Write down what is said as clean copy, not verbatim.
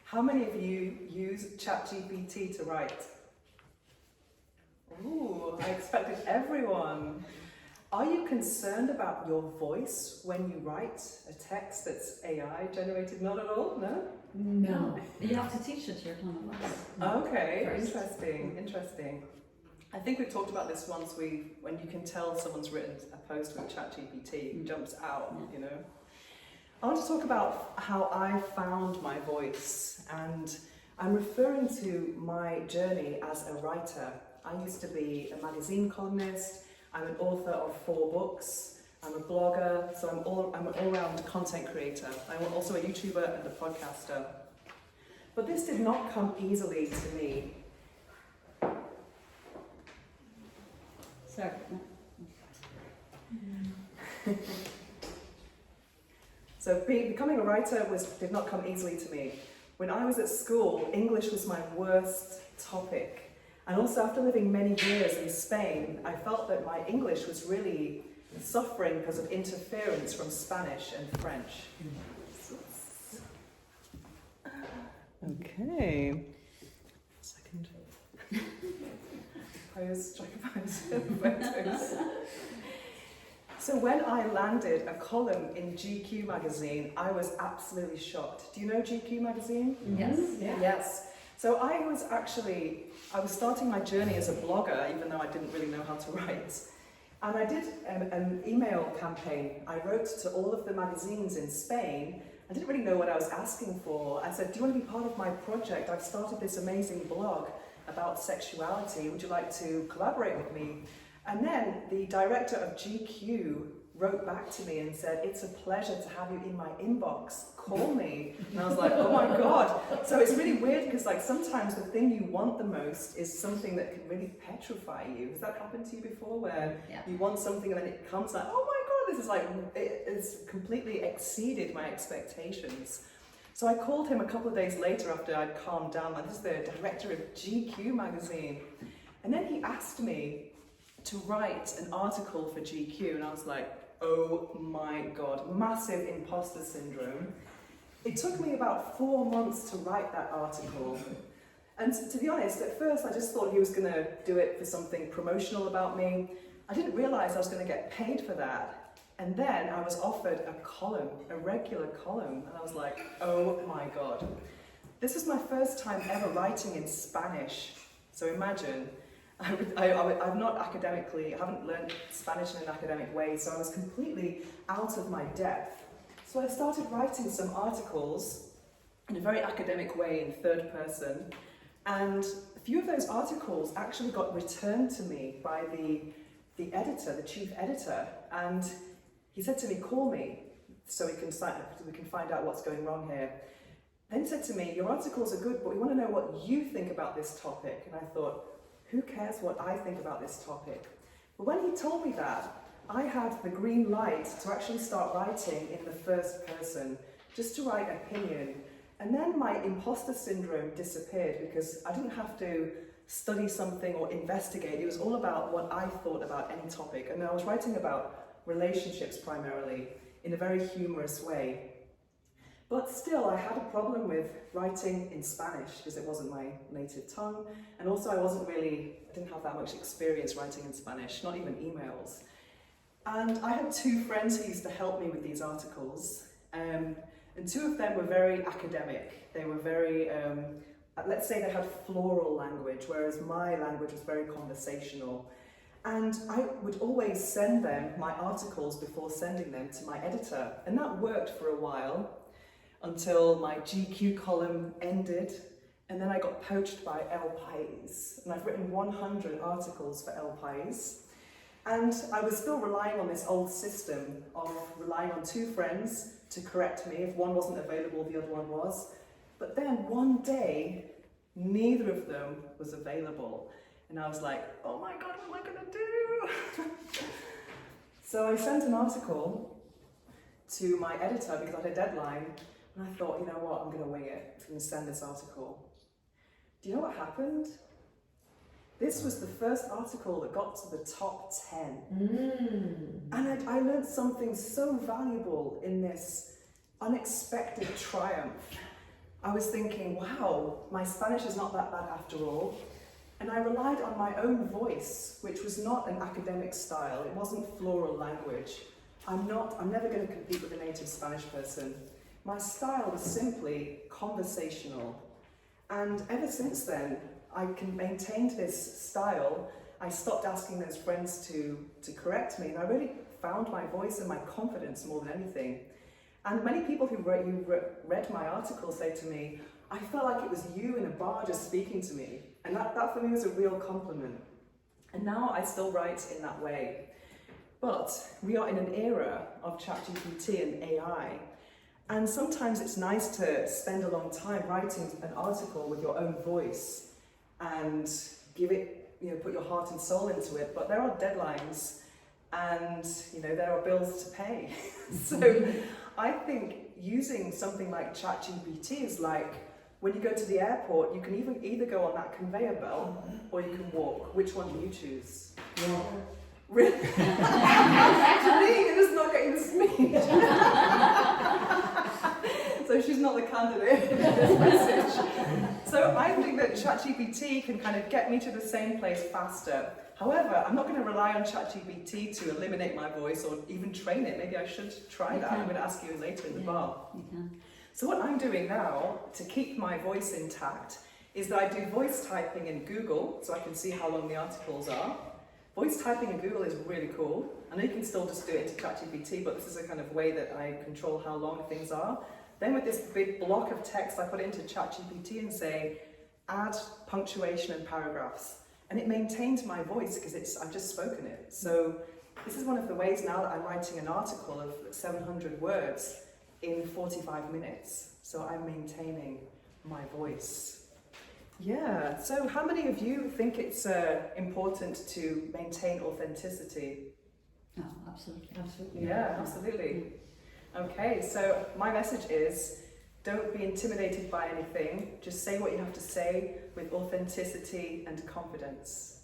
How many of you use ChatGPT to write? Ooh, I expected everyone. Are you concerned about your voice when you write a text that's AI generated? Not at all, no? No. You have to teach it to your client. Okay, interesting. I think we talked about this once. When you can tell someone's written a post with ChatGPT, it jumps out, you know. I want to talk about how I found my voice, and I'm referring to my journey as a writer. I used to be a magazine columnist. I'm an author of 4 books. I'm a blogger, so I'm an all-round content creator. I'm also a YouTuber and a podcaster. But this did not come easily to me. Sorry. So becoming a writer did not come easily to me. When I was at school, English was my worst topic. And also after living many years in Spain, I felt that my English was really suffering because of interference from Spanish and French. Okay. Second. Pose, photos. So when I landed a column in GQ magazine, I was absolutely shocked. Do you know GQ magazine? Yes. Yeah. Yes. So I was starting my journey as a blogger, even though I didn't really know how to write. And I did an email campaign. I wrote to all of the magazines in Spain. I didn't really know what I was asking for. I said, do you want to be part of my project? I've started this amazing blog about sexuality. Would you like to collaborate with me? And then the director of GQ wrote back to me and said, it's a pleasure to have you in my inbox. Call me. And I was like, oh my God. So it's really weird because like sometimes the thing you want the most is something that can really petrify you. Has that happened to you before where you want something and then it comes like, oh my God, this is like, it's completely exceeded my expectations. So I called him a couple of days later after I'd calmed down, like this is the director of GQ magazine. And then he asked me to write an article for GQ and I was like, oh my God, massive imposter syndrome. It took me about 4 months to write that article. And to be honest, at first I just thought he was going to do it for something promotional about me. I didn't realize I was going to get paid for that. And then I was offered a column, a regular column, and I was like, oh my God. This was my first time ever writing in Spanish. So imagine, I'm not academically, I haven't learned Spanish in an academic way, so I was completely out of my depth. So I started writing some articles in a very academic way in third person, and a few of those articles actually got returned to me by the editor, the chief editor, and he said to me, call me so we can find out what's going wrong here. Then he said to me, your articles are good, but we want to know what you think about this topic. And I thought, who cares what I think about this topic? But when he told me that, I had the green light to actually start writing in the first person, just to write opinion. And then my imposter syndrome disappeared because I didn't have to study something or investigate. It was all about what I thought about any topic. And I was writing about relationships primarily in a very humorous way. But still, I had a problem with writing in Spanish because it wasn't my native tongue. And also I didn't have that much experience writing in Spanish, not even emails. And I had 2 friends who used to help me with these articles. And 2 of them were very academic. They were very, let's say they had floral language, whereas my language was very conversational. And I would always send them my articles before sending them to my editor. And that worked for a while, until my GQ column ended, and then I got poached by El País. And I've written 100 articles for El País. And I was still relying on this old system of relying on 2 friends to correct me. If one wasn't available, the other one was. But then one day, neither of them was available. And I was like, oh my God, what am I gonna do? So I sent an article to my editor because I had a deadline. And I thought, you know what, I'm going to wing it. I'm going to send this article. Do you know what happened? This was the first article that got to the top 10. And I learned something so valuable in this unexpected triumph. I was thinking, wow, my Spanish is not that bad after all. And I relied on my own voice, which was not an academic style. It wasn't floral language. I'm never going to compete with a native Spanish person. My style was simply conversational. And ever since then, I maintained this style. I stopped asking those friends to correct me, and I really found my voice and my confidence more than anything. And many people who read my article say to me, I felt like it was you in a bar just speaking to me. And that for me was a real compliment. And now I still write in that way. But we are in an era of ChatGPT and AI. And sometimes it's nice to spend a long time writing an article with your own voice and give it, put your heart and soul into it. But there are deadlines and, there are bills to pay. So I think using something like ChatGPT is like when you go to the airport, you can either go on that conveyor belt or you can walk. Which one do you choose? Yeah. Really? Actually, you're just not getting the speech. So she's not the candidate in this message. So I think that ChatGPT can kind of get me to the same place faster. However, I'm not going to rely on ChatGPT to eliminate my voice or even train it. Maybe I should try that. I'm going to ask you later in the bar. You can. So what I'm doing now to keep my voice intact is that I do voice typing in Google so I can see how long the articles are. Voice typing in Google is really cool. I know you can still just do it into ChatGPT, but this is a kind of way that I control how long things are. Then with this big block of text, I put it into ChatGPT and say, add punctuation and paragraphs. And it maintains my voice because I've just spoken it. So this is one of the ways now that I'm writing an article of 700 words in 45 minutes. So I'm maintaining my voice. Yeah, so how many of you think it's important to maintain authenticity? Oh, absolutely. Absolutely. Yeah, absolutely. Okay, so my message is, don't be intimidated by anything. Just say what you have to say with authenticity and confidence.